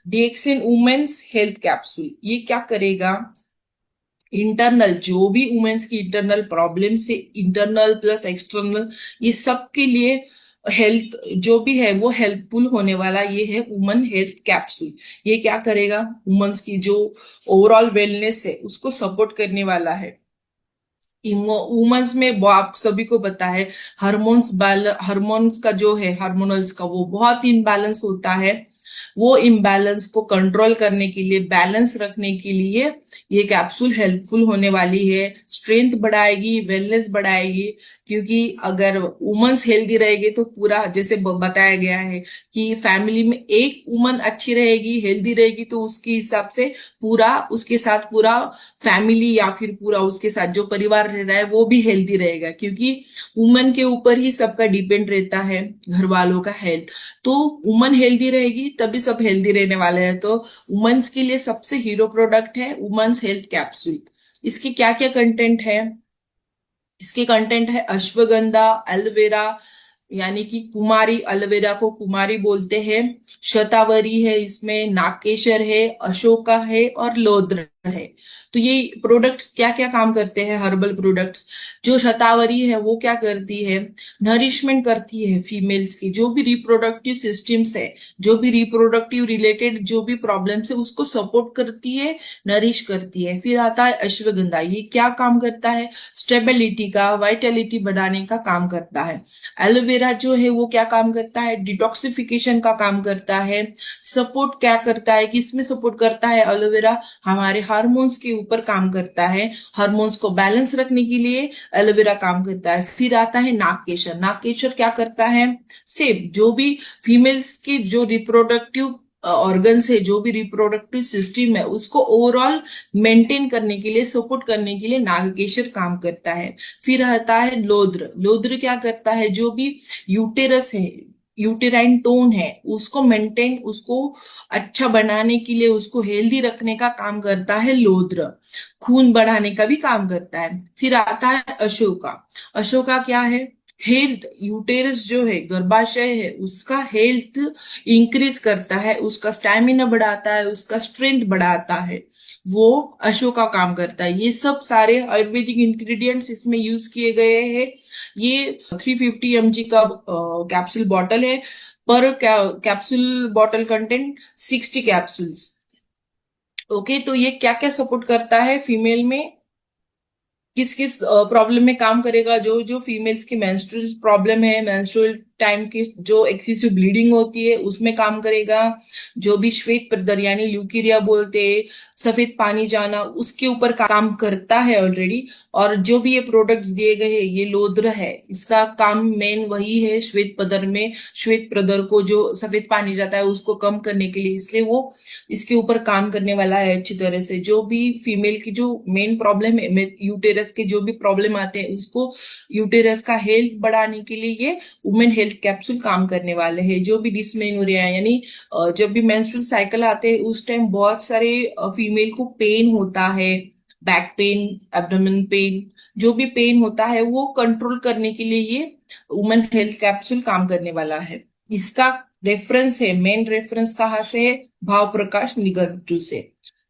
डीएक्सिन women's health capsule ये क्या करेगा, इंटरनल जो भी वुमेन्स की इंटरनल प्रॉब्लम से, इंटरनल प्लस एक्सटर्नल, ये सब के लिए हेल्थ जो भी है वो हेल्पफुल होने वाला ये है वुमन हेल्थ कैप्सूल। ये क्या करेगा, वुमेन्स की जो ओवरऑल वेलनेस है उसको सपोर्ट करने वाला है। वुमेन्स में आप सभी को पता है हार्मोन्स का जो है, हार्मोनल्स का वो बहुत इम्बैलेंस होता है। वो इम्बैलेंस को कंट्रोल करने के लिए, बैलेंस रखने के लिए ये कैप्सूल हेल्पफुल होने वाली है। स्ट्रेंथ बढ़ाएगी, वेलनेस बढ़ाएगी, क्योंकि अगर वुमेन्स हेल्दी रहेगी तो पूरा, जैसे बताया गया है कि फैमिली में एक वुमन अच्छी रहेगी, हेल्दी रहेगी, तो उसके हिसाब से पूरा, उसके साथ पूरा फैमिली या फिर पूरा उसके साथ जो परिवार रह रहा है वो भी हेल्दी रहेगा, क्योंकि वुमन के ऊपर ही सबका डिपेंड रहता है, घर वालों का हेल्थ। तो वुमन हेल्दी रहेगी तभी सब हेल्दी रहने वाले हैं। तो वुमेन्स के लिए सबसे हीरो प्रोडक्ट है वुमेन्स हेल्थ कैप्सूल। इसके क्या क्या कंटेंट है, इसके कंटेंट है अश्वगंधा, एलोवेरा, यानी कि कुमारी, एलोवेरा को कुमारी बोलते हैं, शतावरी है, इसमें नागकेशर है, अशोका है और लोद्र है। तो ये प्रोडक्ट्स क्या क्या काम करते हैं, हर्बल प्रोडक्ट्स। जो शतावरी है वो क्या करती है, नरिशमेंट करती है फीमेल्स की, जो भी रिप्रोडक्टिव सिस्टम्स है, जो भी रिप्रोडक्टिव रिलेटेड जो भी प्रॉब्लम्स है उसको सपोर्ट करती है, नरिश करती है। फिर आता है अश्वगंधा, ये क्या काम करता है, स्टेबिलिटी का, वाइटलिटी बढ़ाने का काम करता है। एलोवेरा जो है वो क्या काम करता है, डिटॉक्सिफिकेशन का काम करता है। सपोर्ट क्या करता है, किसमें सपोर्ट करता है एलोवेरा, हमारे हार्मोन्स के ऊपर काम करता है, हार्मोन्स को बैलेंस रखने के लिए एलोवेरा काम करता है। फिर आता है नागकेशर, नागकेशर क्या करता है, सेम जो भी फीमेल्स की जो रिप्रोडक्टिव ऑर्गन्स है, जो भी रिप्रोडक्टिव सिस्टम है, उसको ओवरऑल मेंटेन करने के लिए, सपोर्ट करने के लिए नागकेशर काम करता है। फिर आता है लोद्र, लोद्र क्या करता है, जो भी यूटेरस है, यूटेराइन टोन है, उसको मेंटेन, उसको अच्छा बनाने के लिए, उसको हेल्दी रखने का काम करता है लोद्र। खून बढ़ाने का भी काम करता है। फिर आता है अशोका, अशोका क्या है, हेल्थ, यूटेरस जो है, गर्भाशय है, उसका हेल्थ इंक्रीज करता है, उसका स्टैमिना बढ़ाता है, उसका स्ट्रेंथ बढ़ाता है, वो अशोका काम करता है। ये सब सारे आयुर्वेदिक इंग्रेडिएंट्स इसमें यूज किए गए हैं। ये 350 mg का कैप्सूल बॉटल है। पर capsule bottle content 60 capsules. Okay, तो ये क्या क्या सपोर्ट करता है फीमेल में, किस किस प्रॉब्लम में काम करेगा, जो जो फीमेल्स की मेंस्ट्रुअल प्रॉब्लम है, मेंस्ट्रुअल टाइम की जो एक्सेसिव ब्लीडिंग होती है उसमें काम करेगा। जो भी श्वेत प्रदर यानी ल्यूकीरिया बोलते हैं, सफेद पानी जाना, उसके ऊपर काम करता है ऑलरेडी। और जो भी ये प्रोडक्ट्स दिए गए हैं, ये लोद्र है, इसका काम मेन वही है, श्वेत प्रदर में, श्वेत प्रदर को जो सफेद पानी जाता है उसको कम करने के लिए, इसलिए वो इसके ऊपर काम करने वाला है अच्छी तरह से। जो भी फीमेल की जो मेन प्रॉब्लम है, यूटेरस के जो भी प्रॉब्लम आते हैं, उसको यूटेरस का हेल्थ बढ़ाने के लिए ये वुमेन हेल्थ कैप्सूल काम करने वाले हैं। जो भी डिस्मेनोरिया यानी जब भी मेंस्ट्रुअल साइकिल आते हैं उस टाइम बहुत सारे फीमेल को पेन होता है, बैक पेन, एब्डोमेन पेन, जो भी पेन होता है वो कंट्रोल करने के लिए ये वुमेन हेल्थ कैप्सूल काम करने वाला है। इसका रेफरेंस है, मेन रेफरेंस कहाँ से है, भाव प्रकाश निगंटू से।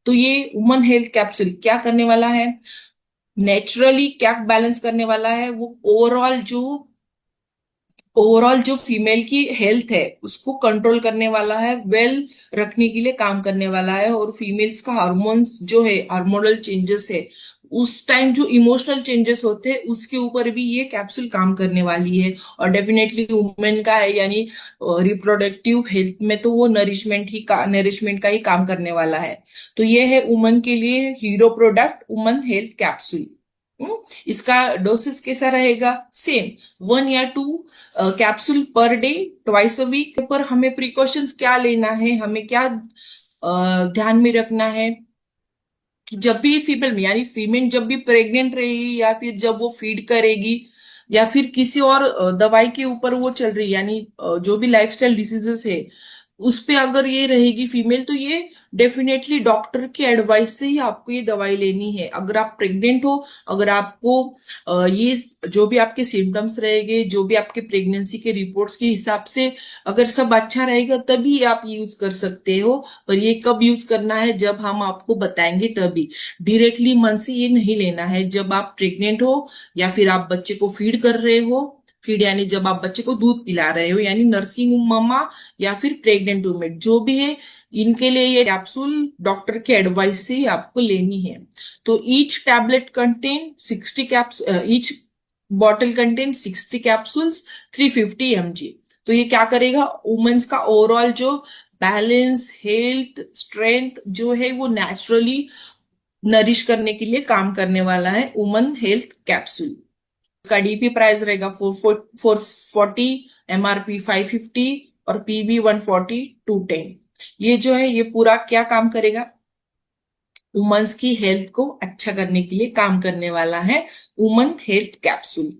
तो ये वुमन हेल्थ कैप्सूल क्या करने वाला है, नेचुरली क्या बैलेंस करने वाला है, वो ओवरऑल जो फीमेल की हेल्थ है उसको कंट्रोल करने वाला है, वेल रखने के लिए काम करने वाला है। और फीमेल्स का हार्मोन्स जो है, हार्मोनल चेंजेस है, उस टाइम जो इमोशनल चेंजेस होते हैं उसके ऊपर भी ये कैप्सूल काम करने वाली है। और डेफिनेटली वुमेन का है, यानी रिप्रोडक्टिव हेल्थ में तो वो नरिशमेंट का ही काम करने वाला है। तो ये है वुमन के लिए hero product woman health capsule. इसका डोसेस कैसा रहेगा, सेम 1 या 2 capsule per day, twice a week. पर हमें प्रिकॉशंस क्या लेना है, हमें क्या ध्यान में रखना है कि जब भी फीमेल में, यानी फीमेल जब भी प्रेग्नेंट रहेगी या फिर जब वो फीड करेगी या फिर किसी और दवाई के ऊपर वो चल रही है, यानी जो भी लाइफस्टाइल डिसीजेस है, उस पे अगर ये रहेगी फीमेल तो ये डेफिनेटली डॉक्टर के एडवाइस से ही आपको ये दवाई लेनी है। अगर आप प्रेग्नेंट हो, अगर आपको ये जो भी आपके सिम्टम्स रहेंगे, जो भी आपके प्रेगनेंसी के रिपोर्ट्स के हिसाब से अगर सब अच्छा रहेगा तभी आप यूज कर सकते हो। पर ये कब यूज करना है, जब हम आपको बताएंगे तभी। डायरेक्टली मन से ये नहीं लेना है। जब आप प्रेग्नेंट हो या फिर आप बच्चे को फीड कर रहे हो, फीड यानी जब आप बच्चे को दूध पिला रहे हो, यानी नर्सिंग मम्मा या फिर प्रेग्नेंट वुमेन जो भी है, इनके लिए ये कैप्सूल डॉक्टर के एडवाइस से ही आपको लेनी है। तो each tablet contain 60 capsule, each bottle contain 60 capsules, 350 mg। तो ये क्या करेगा, वुमेन्स का ओवरऑल जो बैलेंस, हेल्थ, स्ट्रेंथ जो है वो नेचुरली नरिश करने के लिए काम करने वाला है वुमन हेल्थ कैप्सूल। इसका डीपी प्राइस रहेगा 440, MRP 550 और PB 140 210। ये जो है ये पूरा क्या काम करेगा, वुमन्स की हेल्थ को अच्छा करने के लिए काम करने वाला है वुमन हेल्थ कैप्सूल।